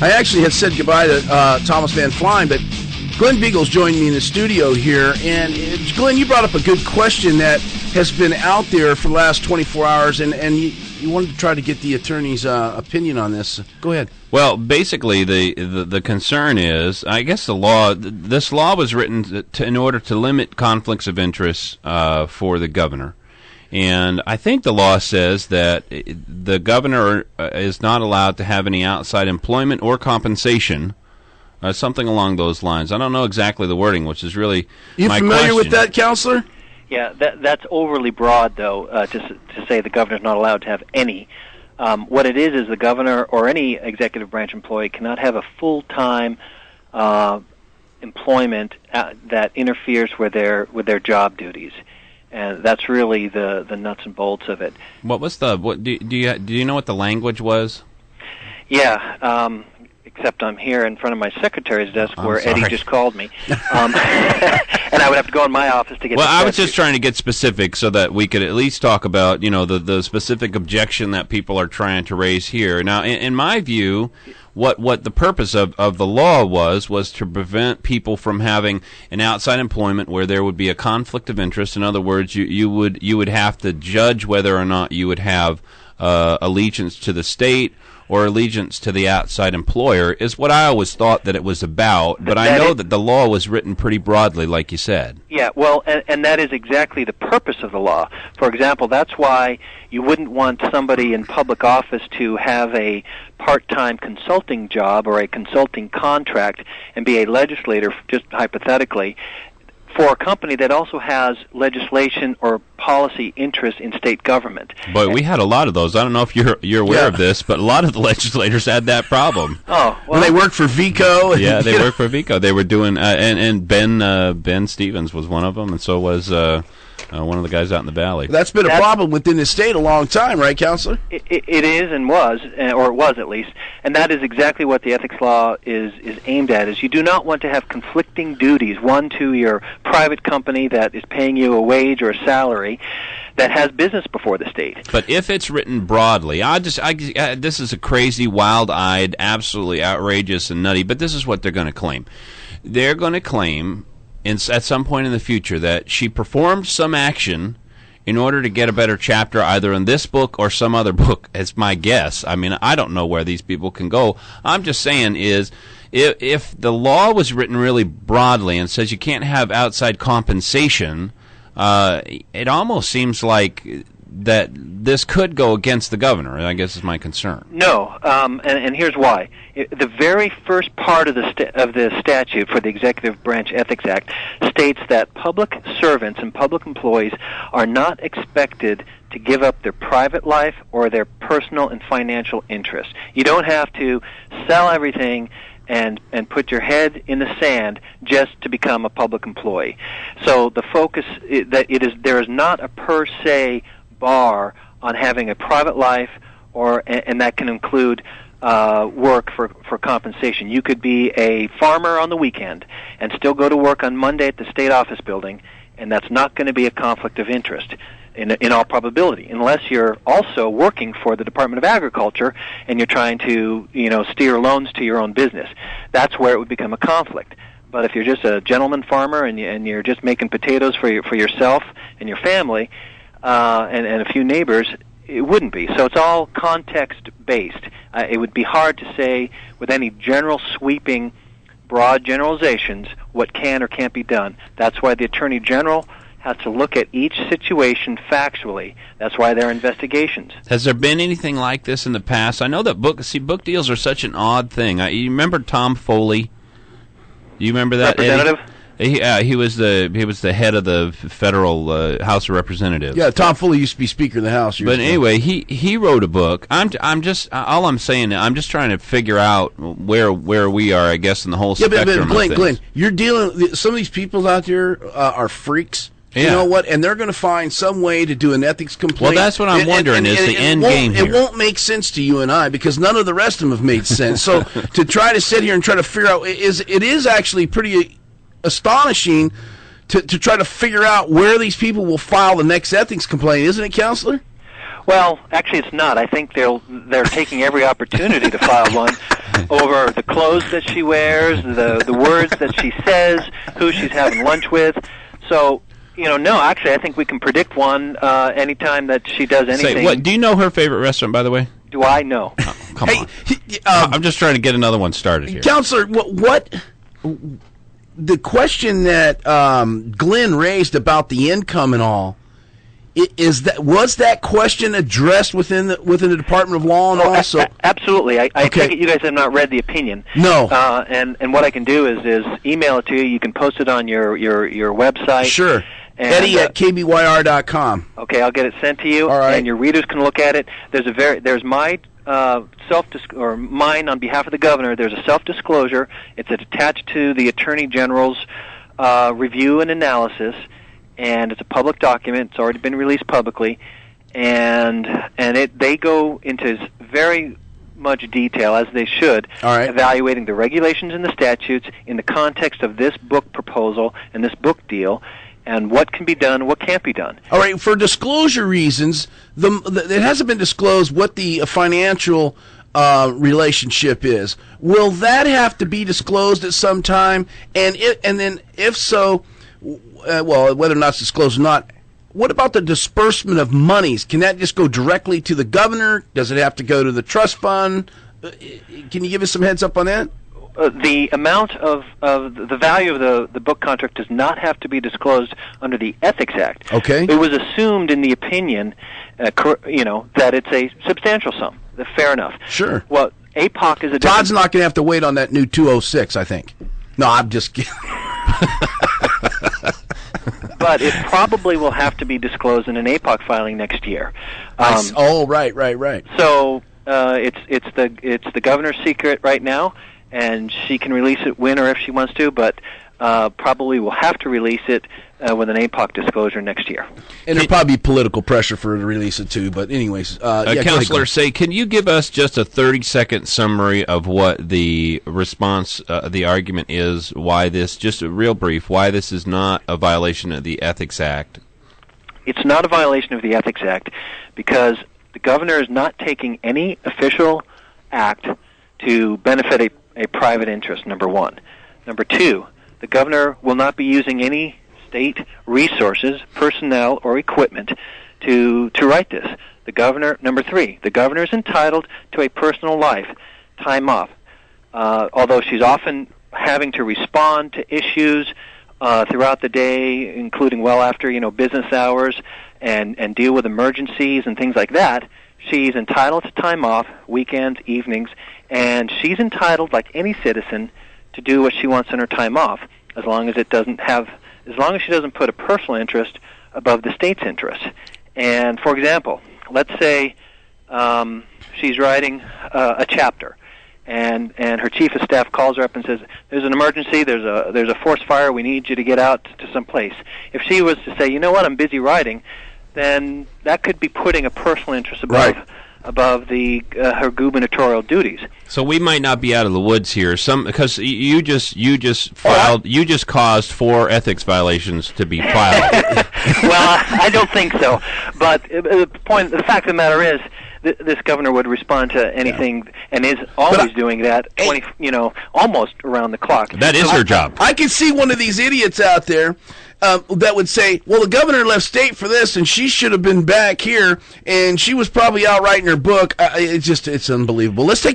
I actually had said goodbye to Thomas Van Flein, but Glenn Beagle's joined me in the studio here. And Glenn, you brought up a good question that has been out there for the last 24 hours, and you wanted to try to get the attorney's opinion on this. Go ahead. Well, basically, the concern is, I guess this law was written in order to limit conflicts of interest for the governor. And I think the law says that the governor is not allowed to have any outside employment or compensation, something along those lines. I don't know exactly the wording, which is really my question. You familiar with that, Counselor? Yeah, that's overly broad, though, to say the governor's not allowed to have any. What it is the governor or any executive branch employee cannot have a full-time employment that interferes with their job duties. And that's really the nuts and bolts of it. What was do you know what the language was? Yeah, except I'm here in front of my secretary's desk where Eddie just called me, and I would have to go in my office to get. Well, I was just trying to get specific so that we could at least talk about the specific objection that people are trying to raise here. Now, in my view, what the purpose of the law was to prevent people from having an outside employment where there would be a conflict of interest. In other words, you would have to judge whether or not you would have allegiance to the state or allegiance to the outside employer, is what I always thought that it was about. But I know that the law was written pretty broadly, like you said. Yeah, well, and that is exactly the purpose of the law. For example, that's why you wouldn't want somebody in public office to have a part-time consulting job or a consulting contract and be a legislator, just hypothetically, for a company that also has legislation or policy interest in state government. But we had a lot of those. I don't know if you're aware of this, but a lot of the legislators had that problem. Oh, well, they worked for Vico. Yeah, they worked for Vico. They were doing, and Ben Stevens was one of them, and so was one of the guys out in the valley. That's been a problem within the state a long time, right, Counselor? It is and was, or it was at least, and that is exactly what the ethics law is aimed at, is you do not want to have conflicting duties, one to your private company that is paying you a wage or a salary that has business before the state. But if it's written broadly, this is a crazy, wild-eyed, absolutely outrageous and nutty, but this is what they're going to claim. They're going to claim at some point in the future that she performed some action in order to get a better chapter either in this book or some other book, as my guess. I mean, I don't know where these people can go. I'm just saying is if the law was written really broadly and says you can't have outside compensation, it almost seems like that this could go against the governor, I guess is my concern. No, and here's why. The very first part of the statute for the Executive Branch Ethics Act states that public servants and public employees are not expected to give up their private life or their personal and financial interests. You don't have to sell everything and put your head in the sand just to become a public employee. So the focus there is not a per se bar on having a private life, and that can include work for compensation. You could be a farmer on the weekend and still go to work on Monday at the state office building, and that's not going to be a conflict of interest in all probability, unless you're also working for the Department of Agriculture and you're trying to steer loans to your own business. That's where it would become a conflict. But if you're just a gentleman farmer and you're just making potatoes for yourself and your family and a few neighbors, it wouldn't be. So it's all context-based. It would be hard to say with any general sweeping, broad generalizations what can or can't be done. That's why the Attorney General has to look at each situation factually. That's why there are investigations. Has there been anything like this in the past? I know that book deals are such an odd thing. You remember Tom Foley? Do you remember that, Representative? Eddie? He was the head of the federal House of Representatives. Yeah, Tom Foley used to be Speaker of the House. But anyway, he wrote a book. I'm just trying to figure out where we are, I guess, in the whole spectrum. But Glenn, you're dealing. Some of these people out there are freaks. You know what? And they're going to find some way to do an ethics complaint. Well, that's what I'm wondering is the end game here. It won't make sense to you and I because none of the rest of them have made sense. So to try to sit here and try to figure out it is actually pretty astonishing to try to figure out where these people will file the next ethics complaint, isn't it, Counselor? Well, actually, it's not. I think they're taking every opportunity to file one over the clothes that she wears, the words that she says, who she's having lunch with. So, no, actually, I think we can predict one anytime that she does anything. Do you know her favorite restaurant, by the way? Do I know? Oh, come on. I'm just trying to get another one started here. Counselor, what the question that Glenn raised about the income and all, was that question addressed within the Department of Law and all? So absolutely. I take it you guys have not read the opinion. No. And what I can do is email it to you. You can post it on your website. Sure. And, Eddie at kbyr.com. Okay, I'll get it sent to you, all right. And your readers can look at it. There's my mine on behalf of the governor. There's a self-disclosure. It's attached to the Attorney General's review and analysis, and it's a public document. It's already been released publicly, and they go into very much detail, as they should, evaluating the regulations and the statutes in the context of this book proposal and this book deal, and what can be done and what can't be done. All right, for disclosure reasons, it hasn't been disclosed what the financial relationship is. Will that have to be disclosed at some time? And then, if so, well, whether or not it's disclosed or not, what about the disbursement of monies? Can that just go directly to the governor? Does it have to go to the trust fund? Can you give us some heads up on that? The amount of the value of the book contract does not have to be disclosed under the Ethics Act. Okay. It was assumed in the opinion, that it's a substantial sum. Fair enough. Sure. Well, APOC is a Todd's not going to have to wait on that new 206, I think. No, I'm just kidding. But it probably will have to be disclosed in an APOC filing next year. Right. So it's the governor's secret right now, and she can release it when or if she wants to, but probably will have to release it with an APOC disclosure next year. And there'll probably be political pressure for her to release it too, but anyways. Counselor, can you give us just a 30-second summary of what the response, the argument is, why this, just a real brief, why this is not a violation of the Ethics Act? It's not a violation of the Ethics Act because the governor is not taking any official act to benefit a private interest, number one. Number two, the governor will not be using any state resources, personnel, or equipment to write this. Number three, the governor is entitled to a personal life, time off. Although she's often having to respond to issues throughout the day, including well after business hours, and deal with emergencies and things like that, she's entitled to time off, weekends, evenings, and she's entitled, like any citizen, to do what she wants in her time off, as long as she doesn't put a personal interest above the state's interest. And for example, let's say she's writing a chapter, and her chief of staff calls her up and says, "There's an emergency. There's a forest fire. We need you to get out to some place." If she was to say, "You know what? I'm busy writing," then that could be putting a personal interest above. Right. Above her gubernatorial duties. So we might not be out of the woods here, because you just caused 4 ethics violations to be filed. Well, I don't think so. But the fact of the matter is, this governor would respond to anything, and is always doing that. Almost around the clock. That is her job. I can see one of these idiots out there that would say, well, the governor left state for this, and she should have been back here, and she was probably out writing her book. It's unbelievable. Let's take